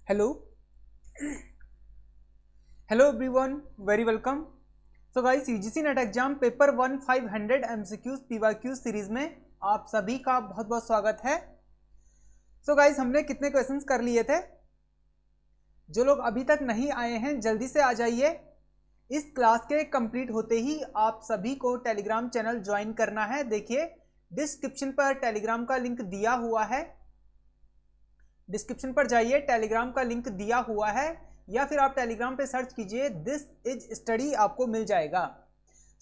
Hello, hello everyone, very welcome. So guys, UGC net exam paper 1 500 MCQs PYQ series में आप सभी का बहुत बहुत स्वागत है. So guys, हमने कितने क्वेश्चंस कर लिए थे? जो लोग अभी तक नहीं आए हैं जल्दी से आ जाइए. इस क्लास के कंप्लीट होते ही आप सभी को टेलीग्राम चैनल ज्वाइन करना है. देखिए डिस्क्रिप्शन पर टेलीग्राम का लिंक दिया हुआ है. डिस्क्रिप्शन पर जाइए, टेलीग्राम का लिंक दिया हुआ है, या फिर आप टेलीग्राम पे सर्च कीजिए दिस इज स्टडी, आपको मिल जाएगा.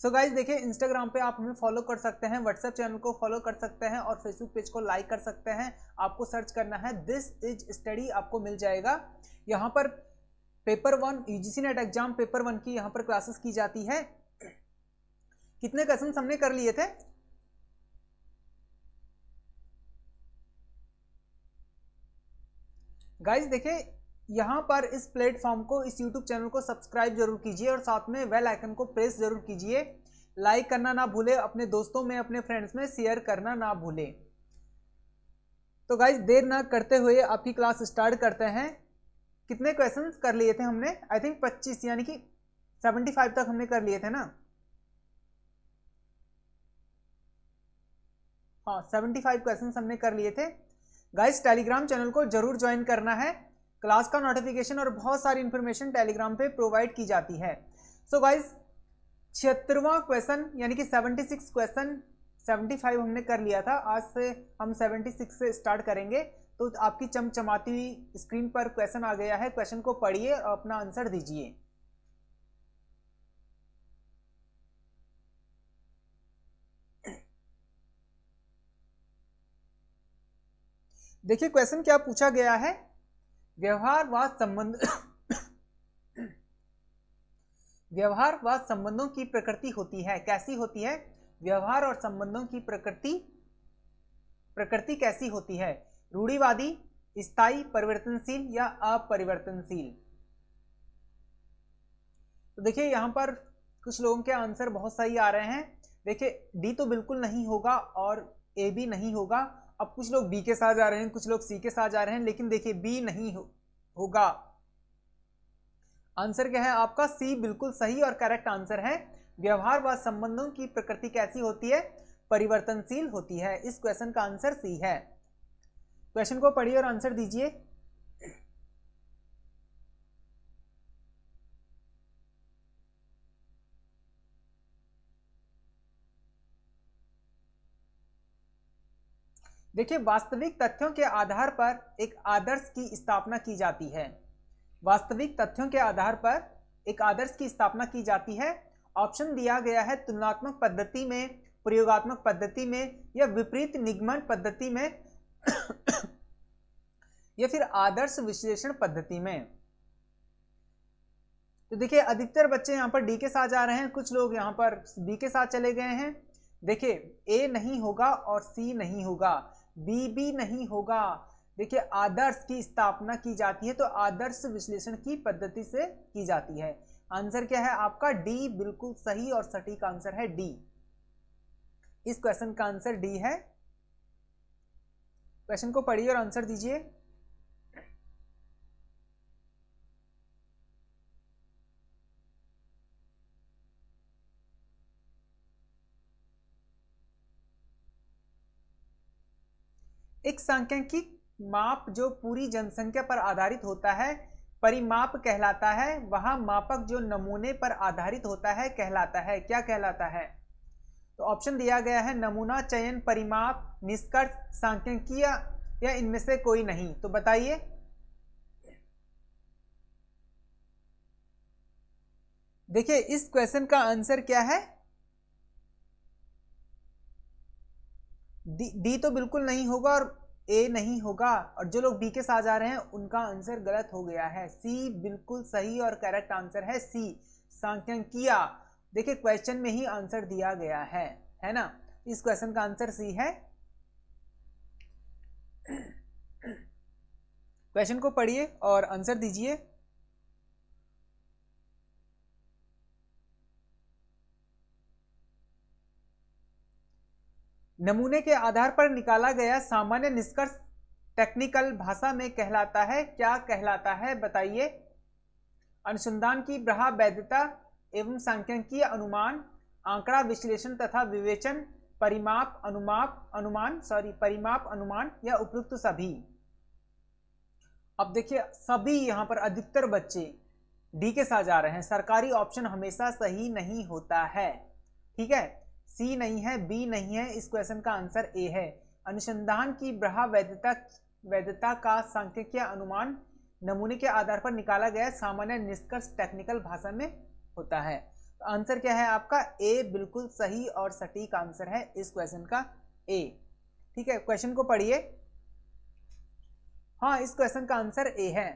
सो गाइज देखिए, इंस्टाग्राम पे आप हमें फॉलो कर सकते हैं, व्हाट्सएप चैनल को फॉलो कर सकते हैं और फेसबुक पेज को लाइक कर सकते हैं. आपको सर्च करना है दिस इज स्टडी, आपको मिल जाएगा. यहाँ पर paper 1 UGC net exam paper 1 की यहाँ पर क्लासेस की जाती है. कितने क्वेश्चन हमने कर लिए थे? गाइज देखिए, यहाँ पर इस प्लेटफॉर्म को, इस यूट्यूब चैनल को सब्सक्राइब जरूर कीजिए और साथ में बेल आइकन को प्रेस जरूर कीजिए. लाइक करना ना भूले, अपने दोस्तों में, अपने फ्रेंड्स में शेयर करना ना भूले. तो गाइज देर ना करते हुए आपकी क्लास स्टार्ट करते हैं. कितने क्वेश्चंस कर लिए थे हमने? आई थिंक 25 यानी कि 75 तक हमने कर लिए थे ना. हाँ, 75 क्वेश्चंस हमने कर लिए थे. गाइस टेलीग्राम चैनल को जरूर ज्वाइन करना है. क्लास का नोटिफिकेशन और बहुत सारी इंफॉर्मेशन टेलीग्राम पे प्रोवाइड की जाती है. सो गाइस 76वां क्वेश्चन यानी कि 76 क्वेश्चन 75 हमने कर लिया था. आज से हम 76 से स्टार्ट करेंगे. तो आपकी चमचमाती हुई स्क्रीन पर क्वेश्चन आ गया है. क्वेश्चन को पढ़िए और अपना आंसर दीजिए. देखिए क्वेश्चन क्या पूछा गया है. व्यवहार व संबंध व्यवहार व संबंधों की प्रकृति होती है, कैसी होती है? व्यवहार और संबंधों की प्रकृति कैसी होती है? रूढ़िवादी, स्थायी, परिवर्तनशील या अपरिवर्तनशील? तो देखिए यहाँ पर कुछ लोगों के आंसर बहुत सही आ रहे हैं. देखिए डी तो बिल्कुल नहीं होगा और ए भी नहीं होगा. अब कुछ लोग बी के साथ जा रहे हैं, कुछ लोग सी के साथ जा रहे हैं, लेकिन देखिए बी नहीं होगा. आंसर क्या है आपका? सी बिल्कुल सही और करेक्ट आंसर है. व्यवहार व संबंधों की प्रकृति कैसी होती है? परिवर्तनशील होती है. इस क्वेश्चन का आंसर सी है. क्वेश्चन को पढ़िए और आंसर दीजिए. देखिए वास्तविक तथ्यों के आधार पर एक आदर्श की स्थापना की जाती है. वास्तविक तथ्यों के आधार पर एक आदर्श की स्थापना की जाती है. ऑप्शन दिया गया है तुलनात्मक पद्धति में, प्रयोगात्मक पद्धति में, या विपरीत निगमन पद्धति में या फिर आदर्श विश्लेषण पद्धति में. तो देखिए अधिकतर बच्चे यहाँ पर डी के साथ जा रहे हैं, कुछ लोग यहाँ पर बी के साथ चले गए हैं. देखिए ए नहीं होगा और सी नहीं होगा, बी भी नहीं होगा. देखिए आदर्श की स्थापना की जाती है तो आदर्श विश्लेषण की पद्धति से की जाती है. आंसर क्या है आपका? डी बिल्कुल सही और सटीक आंसर है डी. इस क्वेश्चन का आंसर डी है. क्वेश्चन को पढ़िए और आंसर दीजिए. एक सांख्यिकी माप जो पूरी जनसंख्या पर आधारित होता है परिमाप कहलाता है. वह मापक जो नमूने पर आधारित होता है कहलाता है. क्या कहलाता है? तो ऑप्शन दिया गया है नमूना, चयन, परिमाप, निष्कर्ष, सांख्यिकीय या इनमें से कोई नहीं. तो बताइए. देखिए इस क्वेश्चन का आंसर क्या है? डी तो बिल्कुल नहीं होगा और ए नहीं होगा, और जो लोग बी के साथ जा रहे हैं उनका आंसर गलत हो गया है. सी बिल्कुल सही और करेक्ट आंसर है सी, सांख्यिकीय. देखिए क्वेश्चन में ही आंसर दिया गया है ना. इस क्वेश्चन का आंसर सी है. क्वेश्चन को पढ़िए और आंसर दीजिए. नमूने के आधार पर निकाला गया सामान्य निष्कर्ष टेक्निकल भाषा में कहलाता है? क्या कहलाता है बताइए? अनुसंधान की बाह्य वैधता एवं सांख्यिकीय अनुमान, आंकड़ा विश्लेषण तथा विवेचन, परिमाप अनुमान या उपयुक्त सभी। अब देखिए सभी यहां पर अधिकतर बच्चे डी के साथ जा रहे हैं। सरकारी ऑप्शन हमेशा सही नहीं होता है, ठीक है। सी नहीं है, बी नहीं है, इस क्वेश्चन का आंसर ए है। अनुसंधान की बाह्य वैधता का सांख्यिकीय अनुमान नमूने के आधार पर निकाला गया सामान्य निष्कर्ष टेक्निकल भाषा में होता है। तो आंसर क्या है आपका? ए बिल्कुल सही और सटीक आंसर है इस क्वेश्चन का ए, ठीक है। क्वेश्चन को पढ़िए। हाँ, इस क्वेश्चन का आंसर ए है।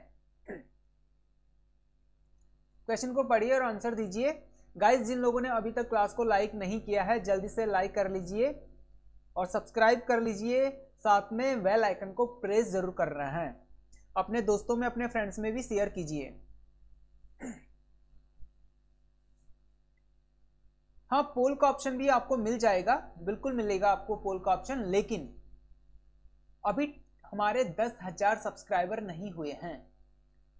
क्वेश्चन को पढ़िए और आंसर दीजिए। गाइस, जिन लोगों ने अभी तक क्लास को लाइक नहीं किया है जल्दी से लाइक कर लीजिए और सब्सक्राइब कर लीजिए, साथ में बेल आइकन को प्रेस जरूर कर रहे हैं। अपने दोस्तों में, अपने फ्रेंड्स में भी शेयर कीजिए। हाँ, पोल का ऑप्शन भी आपको मिल जाएगा, बिल्कुल मिलेगा आपको पोल का ऑप्शन, लेकिन अभी हमारे 10,000 सब्सक्राइबर नहीं हुए हैं।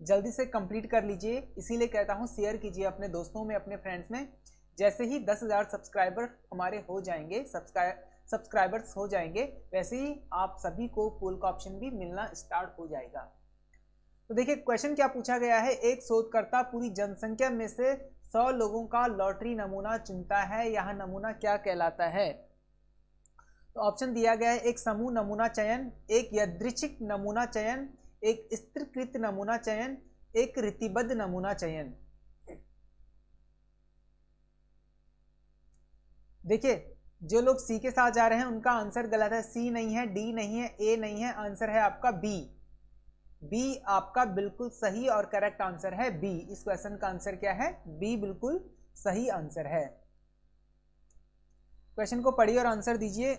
जल्दी से कंप्लीट कर लीजिए, इसीलिए कहता हूं शेयर कीजिए अपने दोस्तों में, अपने फ्रेंड्स में। जैसे ही 10,000 सब्सक्राइबर हमारे हो जाएंगे, सब्सक्राइबर्स हो जाएंगे, वैसे ही आप सभी को पोल का ऑप्शन भी मिलना स्टार्ट हो जाएगा। तो देखिए क्वेश्चन क्या पूछा गया है। एक शोधकर्ता पूरी जनसंख्या में से 100 लोगों का लॉटरी नमूना चुनता है, यह नमूना क्या कहलाता है? तो ऑप्शन दिया गया है, एक समूह नमूना चयन, एक यादृच्छिक नमूना चयन, एक स्थिरीकृत नमूना चयन, एक रीतिबद्ध नमूना चयन। देखिए जो लोग सी के साथ जा रहे हैं उनका आंसर गलत है। सी नहीं है, डी नहीं है, ए नहीं है, आंसर है आपका बी। बी आपका बिल्कुल सही और करेक्ट आंसर है, बी। इस क्वेश्चन का आंसर क्या है? बी बिल्कुल सही आंसर है। क्वेश्चन को पढ़िए और आंसर दीजिए।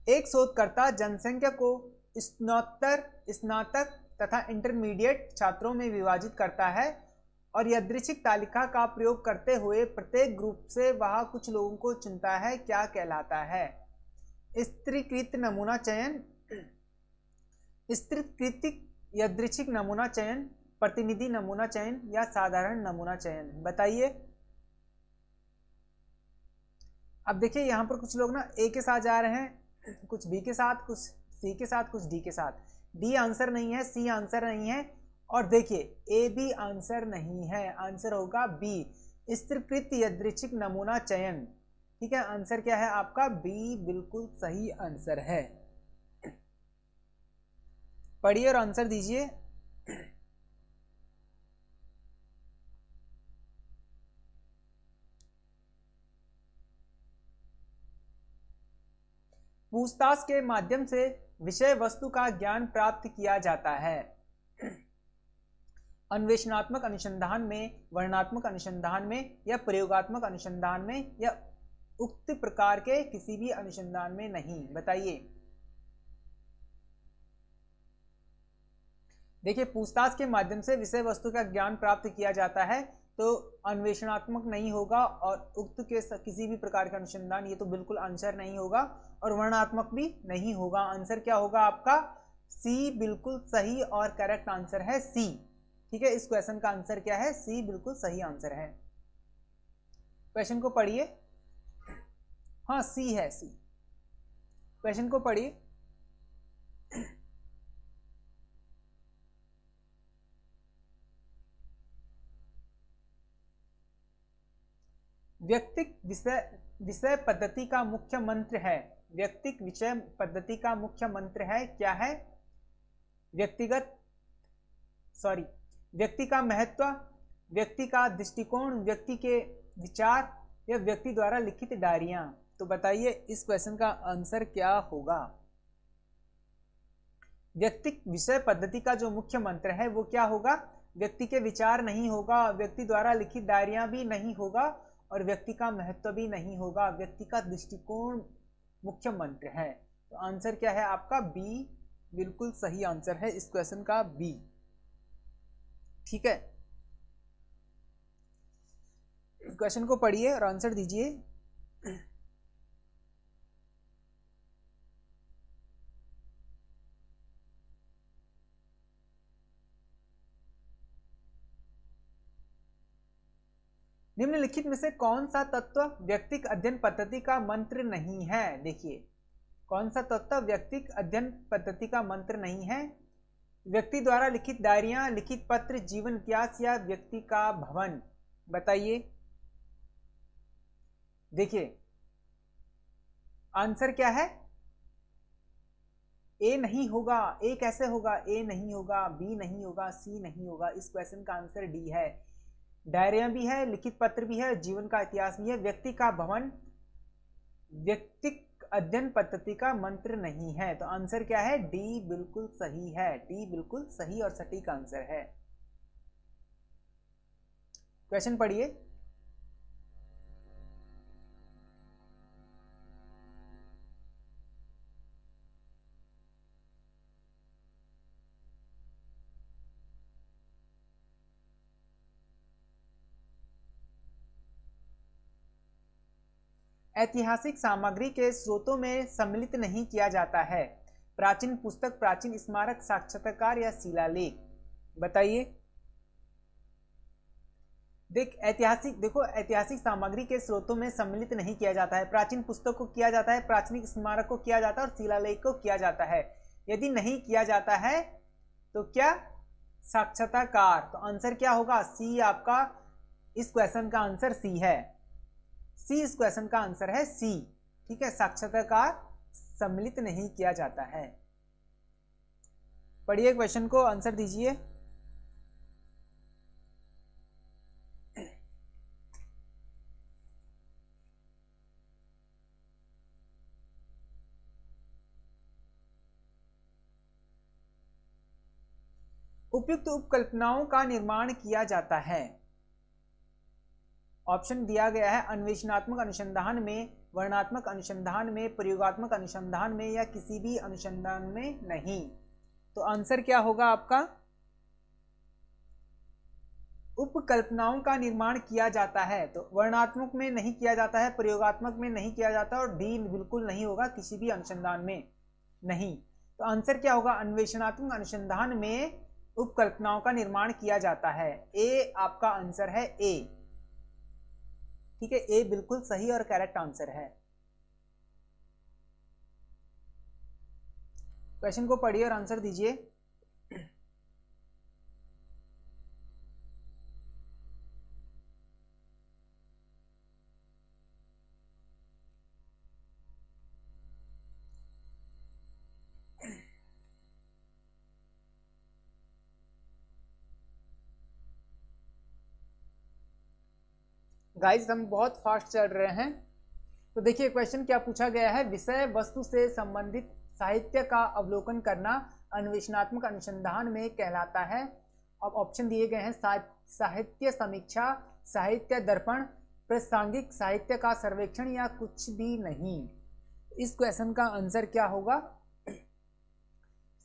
एक शोधकर्ता जनसंख्या को स्नातक, स्नातक तथा इंटरमीडिएट छात्रों में विभाजित करता है और यादृच्छिक तालिका का प्रयोग करते हुए प्रत्येक ग्रुप से वह कुछ लोगों को चुनता है, क्या कहलाता है? स्थिरीकृत नमूना चयन, स्थिरीकृत यादृच्छिक नमूना चयन, प्रतिनिधि नमूना चयन या साधारण नमूना चयन? बताइए। अब देखिए यहां पर कुछ लोग ना ए के साथ जा रहे हैं, कुछ बी के साथ, कुछ सी के साथ, कुछ डी के साथ। डी आंसर नहीं है, सी आंसर नहीं है, और देखिए ए भी आंसर नहीं है, आंसर होगा बी, स्थिरीकृत यादृच्छिक नमूना चयन, ठीक है। आंसर क्या है आपका? बी बिल्कुल सही आंसर है। पढ़िए और आंसर दीजिए। पूछताछ के माध्यम से विषय वस्तु का ज्ञान प्राप्त किया जाता है। अन्वेषणात्मक अनुसंधान में, वर्णनात्मक अनुसंधान में या प्रयोगात्मक अनुसंधान में या उक्त प्रकार के किसी भी अनुसंधान में नहीं? बताइए। देखिए पूछताछ के माध्यम से विषय वस्तु का ज्ञान प्राप्त किया जाता है, तो अन्वेषणात्मक नहीं होगा, और उक्त के किसी भी प्रकार का अनुसंधान, ये तो बिल्कुल आंसर नहीं होगा, और वर्णनात्मक भी नहीं होगा। आंसर क्या होगा आपका? सी बिल्कुल सही और करेक्ट आंसर है, सी, ठीक है। इस क्वेश्चन का आंसर क्या है? सी बिल्कुल सही आंसर है। क्वेश्चन को पढ़िए। हाँ, सी है, सी। क्वेश्चन को पढ़िए। व्यक्तिक विषय पद्धति का मुख्य मंत्र है। व्यक्तिक विषय पद्धति का मुख्य मंत्र है, क्या है? व्यक्ति का महत्व, व्यक्ति का दृष्टिकोण, व्यक्ति के विचार या व्यक्ति द्वारा लिखित डायरियां? तो बताइए इस क्वेश्चन का आंसर क्या होगा? व्यक्तिक विषय पद्धति का जो मुख्य मंत्र है वो क्या होगा? व्यक्ति के विचार नहीं होगा, व्यक्ति द्वारा लिखित डायरियां भी नहीं होगा, और व्यक्ति का महत्व भी नहीं होगा, व्यक्ति का दृष्टिकोण मुख्य मंत्र है। तो आंसर क्या है आपका? बी बिल्कुल सही आंसर है इस क्वेश्चन का बी। ठीक है, क्वेश्चन को पढ़िए और आंसर दीजिए। निम्नलिखित में से कौन सा तत्व व्यक्तिक अध्ययन पद्धति का मंत्र नहीं है? देखिए, कौन सा तत्व व्यक्तिक अध्ययन पद्धति का मंत्र नहीं है? व्यक्ति द्वारा लिखित डायरियां, लिखित पत्र, जीवन इतिहास या व्यक्ति का भवन? बताइए। देखिए, आंसर क्या है? ए नहीं होगा। ए कैसे होगा? ए नहीं होगा, बी नहीं होगा, सी नहीं होगा। इस क्वेश्चन का आंसर डी है। डायरिया भी है, लिखित पत्र भी है, जीवन का इतिहास भी है। व्यक्ति का भवन व्यक्तिक अध्ययन पद्धति का मंत्र नहीं है। तो आंसर क्या है? डी बिल्कुल सही है। डी बिल्कुल सही और सटीक आंसर है। क्वेश्चन पढ़िए। ऐतिहासिक सामग्री के स्रोतों में सम्मिलित नहीं किया जाता है। प्राचीन पुस्तक, प्राचीन स्मारक, साक्षात्कार या शिलालेख? बताइए। देखो, ऐतिहासिक सामग्री के स्रोतों में सम्मिलित नहीं किया जाता है। प्राचीन पुस्तक को किया जाता है, प्राचीन स्मारक को किया जाता है और शिलालेख को किया जाता है। यदि नहीं किया जाता है तो क्या? साक्षात्कार। तो आंसर क्या होगा? सी आपका इस क्वेश्चन का आंसर सी है। सी इस क्वेश्चन का आंसर है, सी। ठीक है, साक्षात्कार सम्मिलित नहीं किया जाता है। पढ़िए क्वेश्चन को, आंसर दीजिए। उपयुक्त उपकल्पनाओं का निर्माण किया जाता है। ऑप्शन दिया गया है अन्वेषणात्मक अनुसंधान में, वर्णनात्मक अनुसंधान में, प्रयोगात्मक अनुसंधान में या किसी भी अनुसंधान में नहीं। तो आंसर क्या होगा आपका? उपकल्पनाओं का निर्माण किया जाता है। तो वर्णनात्मक में नहीं किया जाता है, प्रयोगात्मक में नहीं किया जाता और डी बिल्कुल नहीं होगा, किसी भी अनुसंधान में नहीं। तो आंसर क्या होगा? अन्वेषणात्मक अनुसंधान में उपकल्पनाओं का निर्माण किया जाता है। ए आपका आंसर है, ए। ठीक है, ए बिल्कुल सही और करेक्ट आंसर है। क्वेश्चन को पढ़िए और आंसर दीजिए। गाइस, हम बहुत फास्ट चल रहे हैं। तो देखिए, क्वेश्चन क्या पूछा गया है? विषय वस्तु से संबंधित साहित्य का अवलोकन करना अन्वेषणात्मक अनुसंधान में कहलाता है। अब ऑप्शन दिए गए हैं साहित्य समीक्षा, साहित्य दर्पण, प्रासंगिक साहित्य का सर्वेक्षण या कुछ भी नहीं। इस क्वेश्चन का आंसर क्या होगा?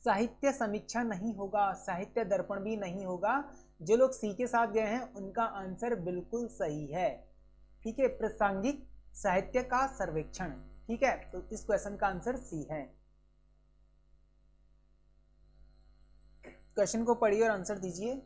साहित्य समीक्षा नहीं होगा, साहित्य दर्पण भी नहीं होगा। जो लोग सी के साथ गए हैं उनका आंसर बिल्कुल सही है। ठीक है, प्रासंगिक साहित्य का सर्वेक्षण। ठीक है, तो इस क्वेश्चन का आंसर सी है। क्वेश्चन को पढ़िए और आंसर दीजिए।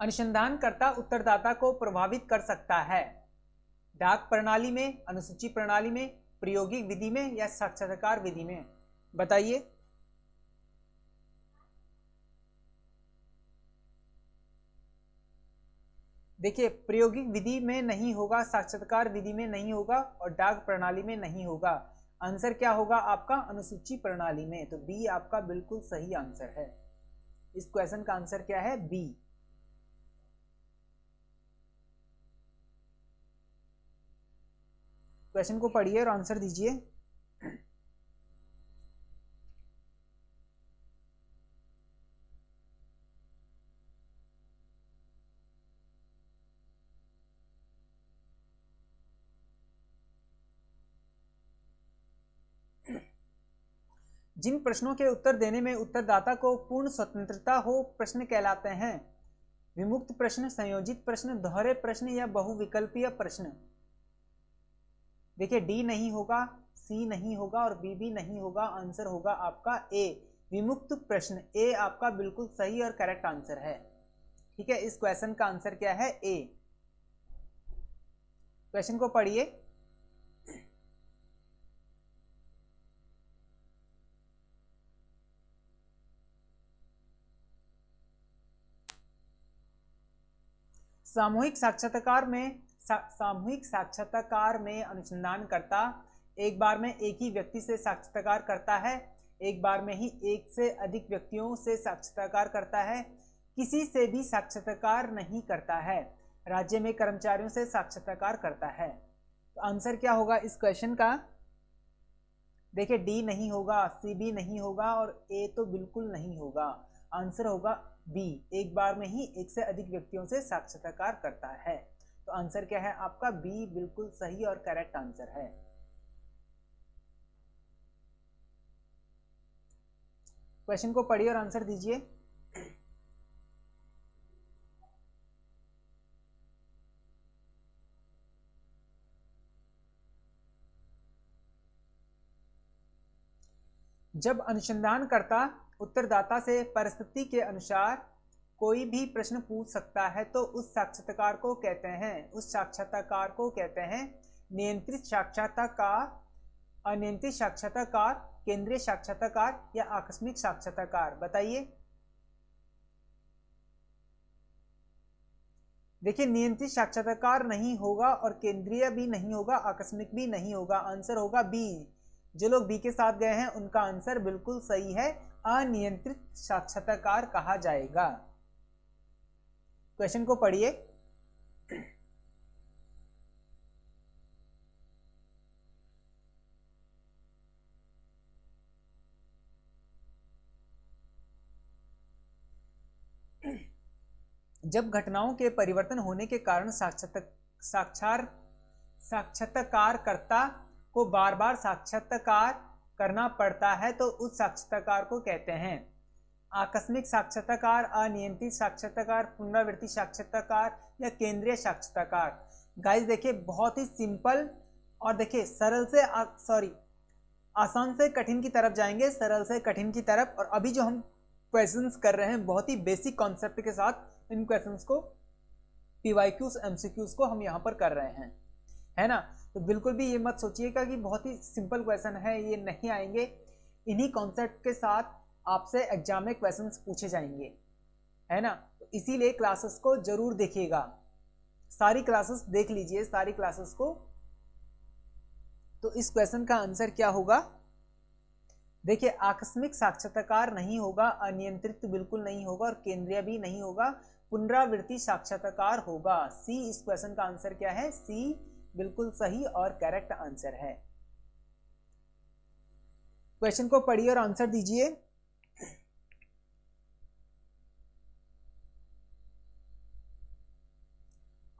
अनुसंधानकर्ता उत्तरदाता को प्रभावित कर सकता है। डाक प्रणाली में, अनुसूची प्रणाली में, प्रायोगिक विधि में या साक्षात्कार विधि में? बताइए। देखिए, प्रायोगिक विधि में नहीं होगा, साक्षात्कार विधि में नहीं होगा और डाक प्रणाली में नहीं होगा। आंसर क्या होगा आपका? अनुसूची प्रणाली में। तो बी आपका बिल्कुल सही आंसर है। इस क्वेश्चन का आंसर क्या है? बी। क्वेश्चन को पढ़िए और आंसर दीजिए। जिन प्रश्नों के उत्तर देने में उत्तरदाता को पूर्ण स्वतंत्रता हो प्रश्न कहलाते हैं। विमुक्त प्रश्न, संयोजित प्रश्न, दोहरे प्रश्न या बहुविकल्पीय प्रश्न। देखिए डी नहीं होगा, सी नहीं होगा और बी भी नहीं होगा। आंसर होगा आपका ए, विमुक्त प्रश्न। ए आपका बिल्कुल सही और करेक्ट आंसर है। ठीक है, इस क्वेश्चन का आंसर क्या है? ए। क्वेश्चन को पढ़िए। सामूहिक साक्षात्कार में अनुसंधानकर्ता एक बार में एक ही व्यक्ति से साक्षात्कार करता है, एक बार में ही एक से अधिक व्यक्तियों से साक्षात्कार करता है, किसी से भी साक्षात्कार नहीं करता है, राज्य में कर्मचारियों से साक्षात्कार करता है। तो आंसर क्या होगा इस क्वेश्चन का? देखिए डी नहीं होगा, सी भी नहीं होगा और ए तो बिल्कुल नहीं होगा। आंसर होगा बी, एक बार में ही एक से अधिक व्यक्तियों से साक्षात्कार करता है। तो आंसर क्या है आपका? बी बिल्कुल सही और करेक्ट आंसर है। क्वेश्चन को पढ़िए और आंसर दीजिए। जब अनुसंधानकर्ता उत्तरदाता से परिस्थिति के अनुसार कोई भी प्रश्न पूछ सकता है तो उस साक्षात्कार को कहते हैं नियंत्रित साक्षात्कार, अनियंत्रित साक्षात्कार, केंद्रीय साक्षात्कार या आकस्मिक साक्षात्कार। बताइए। देखिए नियंत्रित साक्षात्कार नहीं होगा और केंद्रीय भी नहीं होगा, आकस्मिक भी नहीं होगा। आंसर होगा बी। जो लोग बी के साथ गए हैं उनका आंसर बिल्कुल सही है, अनियंत्रित साक्षात्कार कहा जाएगा। क्वेश्चन को पढ़िए। जब घटनाओं के परिवर्तन होने के कारण साक्षात्कारकर्ता को बार बार साक्षात्कार करना पड़ता है तो उस साक्षात्कार को कहते हैं आकस्मिक साक्षात्कार, अनियंत्रित साक्षात्कार, पुनरावृत्ति साक्षात्कार या केंद्रीय साक्षात्कार। गाइस देखिए बहुत ही सिंपल और देखिए आसान से कठिन की तरफ जाएंगे, सरल से कठिन की तरफ। और अभी जो हम क्वेश्चंस कर रहे हैं बहुत ही बेसिक कॉन्सेप्ट के साथ इन क्वेश्चंस को, पीवाईक्यूज, एमसीक्यूज को हम यहाँ पर कर रहे हैं, है ना। तो बिल्कुल भी ये मत सोचिएगा कि बहुत ही सिंपल क्वेश्चन है, ये नहीं आएंगे। इन्हीं कॉन्सेप्ट के साथ आपसे एग्जाम में क्वेश्चंस पूछे जाएंगे, है ना। तो इसीलिए क्लासेस को जरूर देखिएगा, सारी क्लासेस देख लीजिए, सारी क्लासेस को। तो इस क्वेश्चन का आंसर क्या होगा? देखिए आकस्मिक साक्षात्कार नहीं होगा, अनियंत्रित बिल्कुल नहीं होगा और केंद्रीय भी नहीं होगा, पुनरावृत्ति साक्षात्कार होगा। सी इस क्वेश्चन का आंसर क्या है? सी बिल्कुल सही और करेक्ट आंसर है। क्वेश्चन को पढ़िए और आंसर दीजिए।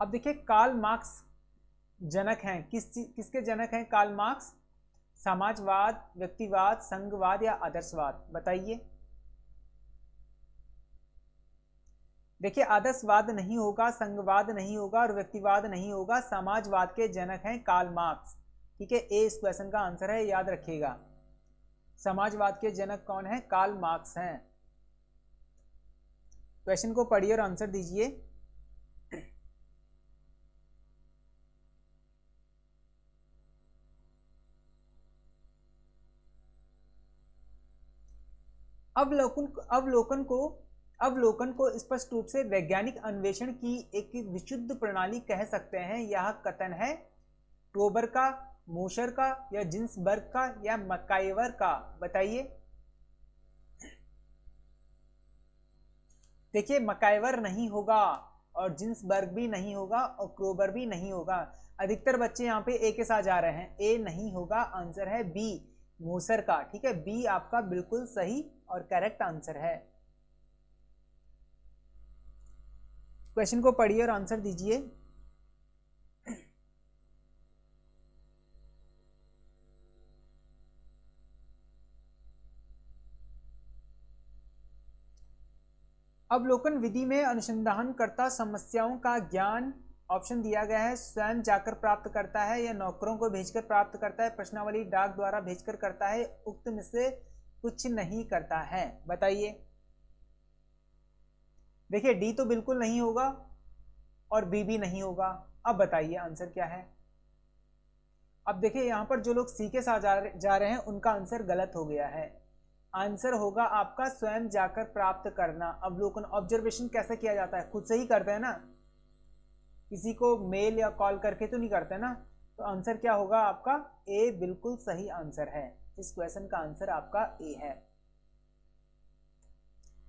अब देखिए कार्ल मार्क्स जनक हैं, किसके जनक हैं कार्ल मार्क्स? समाजवाद, व्यक्तिवाद, संघवाद या आदर्शवाद? बताइए। देखिए आदर्शवाद नहीं होगा, संघवाद नहीं होगा और व्यक्तिवाद नहीं होगा, समाजवाद के जनक हैं कार्ल मार्क्स। ठीक है, ए इस क्वेश्चन का आंसर है, याद रखिएगा। समाजवाद के जनक कौन है? कार्ल मार्क्स हैं। क्वेश्चन को पढ़िए और आंसर दीजिए। अवलोकन को स्पष्ट रूप से वैज्ञानिक अन्वेषण की एक विशुद्ध प्रणाली कह सकते हैं। यह कथन है टोबर का, मोशर का या जिन्सबर्ग का या मकाइवर का? बताइए। देखिए मकाइवर नहीं होगा और जिन्सबर्ग भी नहीं होगा और क्रोबर भी नहीं होगा। अधिकतर बच्चे यहाँ पे ए के साथ जा रहे हैं, ए नहीं होगा। आंसर है बी, मोशर का। ठीक है, बी आपका बिल्कुल सही और करेक्ट आंसर है। क्वेश्चन को पढ़िए और आंसर दीजिए। अवलोकन विधि में अनुसंधानकर्ता समस्याओं का ज्ञान, ऑप्शन दिया गया है, स्वयं जाकर प्राप्त करता है या नौकरों को भेजकर प्राप्त करता है, प्रश्नावली डाक द्वारा भेजकर करता है, उक्त में से कुछ नहीं करता है। बताइए। देखिए डी तो बिल्कुल नहीं होगा और बी भी नहीं होगा। अब बताइए आंसर क्या है। अब देखिए यहां पर जो लोग सी के साथ जा रहे हैं उनका आंसर गलत हो गया है। आंसर होगा आपका स्वयं जाकर प्राप्त करना। अवलोकन, ऑब्जर्वेशन कैसे किया जाता है, खुद से ही करते हैं ना, किसी को मेल या कॉल करके तो नहीं करते ना। तो आंसर क्या होगा आपका, ए बिल्कुल सही आंसर है। इस क्वेश्चन का आंसर आपका ए है।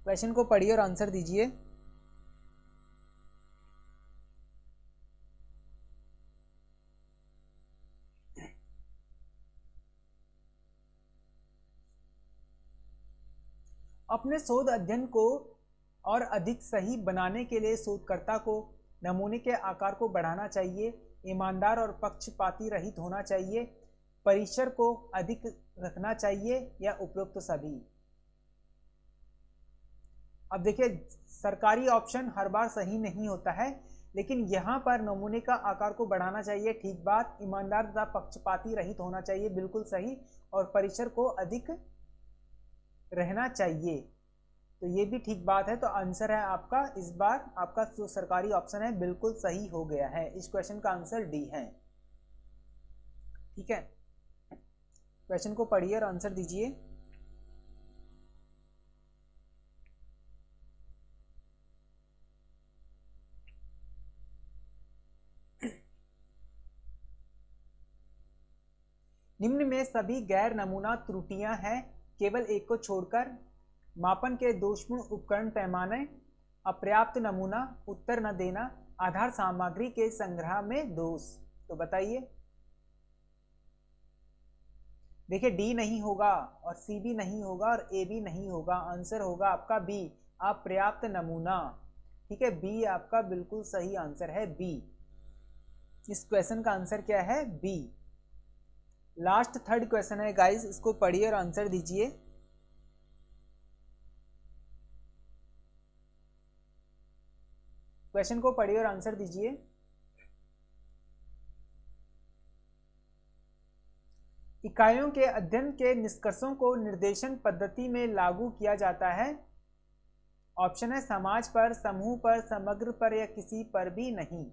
क्वेश्चन को पढ़िए और आंसर दीजिए। अपने शोध अध्ययन को और अधिक सही बनाने के लिए शोधकर्ता को नमूने के आकार को बढ़ाना चाहिए, ईमानदार और पक्षपाती रहित होना चाहिए, परिसर को अधिक रखना चाहिए या उपरोक्त तो सभी। अब देखिए सरकारी ऑप्शन हर बार सही नहीं होता है, लेकिन यहाँ पर नमूने का आकार को बढ़ाना चाहिए, ठीक बात। ईमानदार तथा पक्षपाती रहित होना चाहिए, बिल्कुल सही। और परिसर को अधिक रहना चाहिए, तो ये भी ठीक बात है। तो आंसर है आपका इस बार आपका जो सरकारी ऑप्शन है बिल्कुल सही हो गया है। इस क्वेश्चन का आंसर डी है। ठीक है, क्वेश्चन को पढ़िए और आंसर दीजिए। निम्न में सभी गैर नमूना त्रुटियां हैं, केवल एक को छोड़कर। मापन के दोषपूर्ण उपकरण, पैमाने, अपर्याप्त नमूना, उत्तर न देना, आधार सामग्री के संग्रह में दोष। तो बताइए। देखिए डी नहीं होगा और सी भी नहीं होगा और ए भी नहीं होगा। आंसर होगा आपका बी, अपर्याप्त नमूना। ठीक है, बी आपका बिल्कुल सही आंसर है, बी। इस क्वेश्चन का आंसर क्या है, बी। लास्ट थर्ड क्वेश्चन है गाइस, इसको पढ़िए और आंसर दीजिए। क्वेश्चन को पढ़िए और आंसर दीजिए। इकाइयों के अध्ययन के निष्कर्षों को निर्देशन पद्धति में लागू किया जाता है। ऑप्शन है समाज पर, समूह पर, समग्र पर या किसी पर भी नहीं।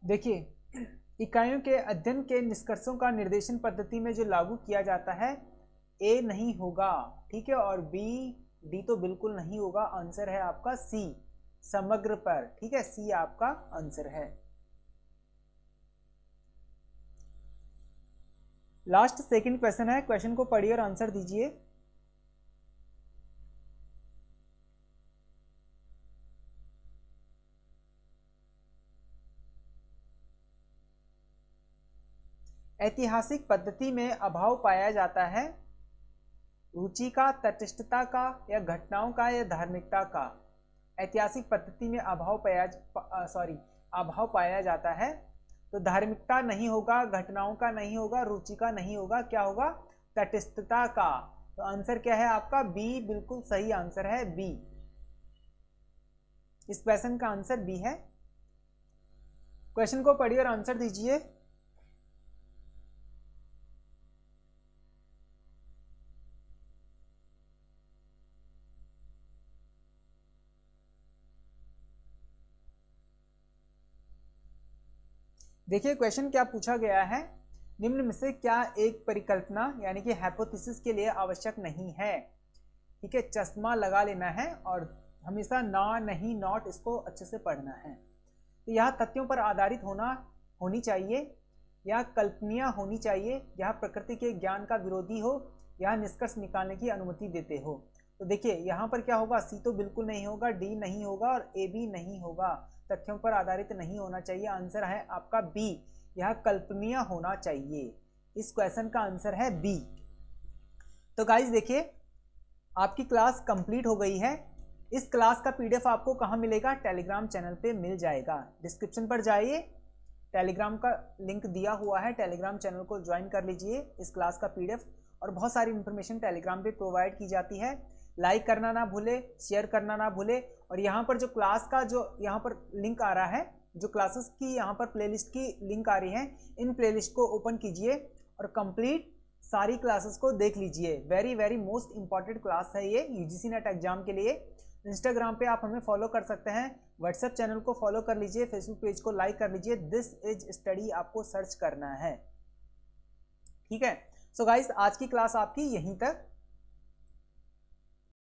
देखिए इकाइयों के अध्ययन के निष्कर्षों का निर्देशन पद्धति में जो लागू किया जाता है, ए नहीं होगा। ठीक है, और बी, डी तो बिल्कुल नहीं होगा। आंसर है आपका सी, समग्र पर। ठीक है, सी आपका आंसर है। लास्ट सेकंड क्वेश्चन है, क्वेश्चन को पढ़िए और आंसर दीजिए। ऐतिहासिक पद्धति में अभाव पाया जाता है, रुचि का, तटस्थता का या घटनाओं का या धार्मिकता का। ऐतिहासिक पद्धति में अभाव पाया जाता है, तो धार्मिकता नहीं होगा, घटनाओं का नहीं होगा, रुचि का नहीं होगा, क्या होगा, तटस्थता का। तो आंसर क्या है आपका, बी बिल्कुल सही आंसर है, बी। इस क्वेश्चन का आंसर बी है। क्वेश्चन को पढ़िए और आंसर दीजिए। देखिए क्वेश्चन क्या पूछा गया है, निम्न में से क्या एक परिकल्पना यानी कि हाइपोथेसिस के लिए आवश्यक नहीं है। ठीक है, चश्मा लगा लेना है और हमेशा ना, नहीं, नॉट इसको अच्छे से पढ़ना है। तो यह तथ्यों पर आधारित होनी चाहिए, यह कल्पनीय होनी चाहिए, यह प्रकृति के ज्ञान का विरोधी हो, यह निष्कर्ष निकालने की अनुमति देते हो। तो देखिए यहाँ पर क्या होगा, सी तो बिल्कुल नहीं होगा, डी नहीं होगा और ए भी नहीं होगा। तथ्यों पर आधारित नहीं होना चाहिए। आंसर है आपका बी, यह कल्पनीय होना चाहिए। इस क्वेश्चन का आंसर है बी। तो गाइस देखिए आपकी क्लास कंप्लीट हो गई है। इस क्लास का पीडीएफ आपको कहाँ मिलेगा, टेलीग्राम चैनल पे मिल जाएगा। डिस्क्रिप्शन पर जाइए, टेलीग्राम का लिंक दिया हुआ है, टेलीग्राम चैनल को ज्वाइन कर लीजिए। इस क्लास का पीडीएफ और बहुत सारी इन्फॉर्मेशन टेलीग्राम पे प्रोवाइड की जाती है। लाइक करना ना भूले, शेयर करना ना भूले, और यहाँ पर जो क्लास का जो यहाँ पर लिंक आ रहा है, जो क्लासेस की यहाँ पर प्लेलिस्ट की लिंक आ रही है, इन प्लेलिस्ट को ओपन कीजिए और कंप्लीट सारी क्लासेस को देख लीजिए। Very very most important class है ये यूजीसी नेट एग्जाम के लिए। इंस्टाग्राम पे आप हमें फॉलो कर सकते हैं, व्हाट्सएप चैनल को फॉलो कर लीजिए, फेसबुक पेज को लाइक कर लीजिए। दिस इज स्टडी आपको सर्च करना है, ठीक है। सो गाइस, आज की क्लास आपकी यहीं तक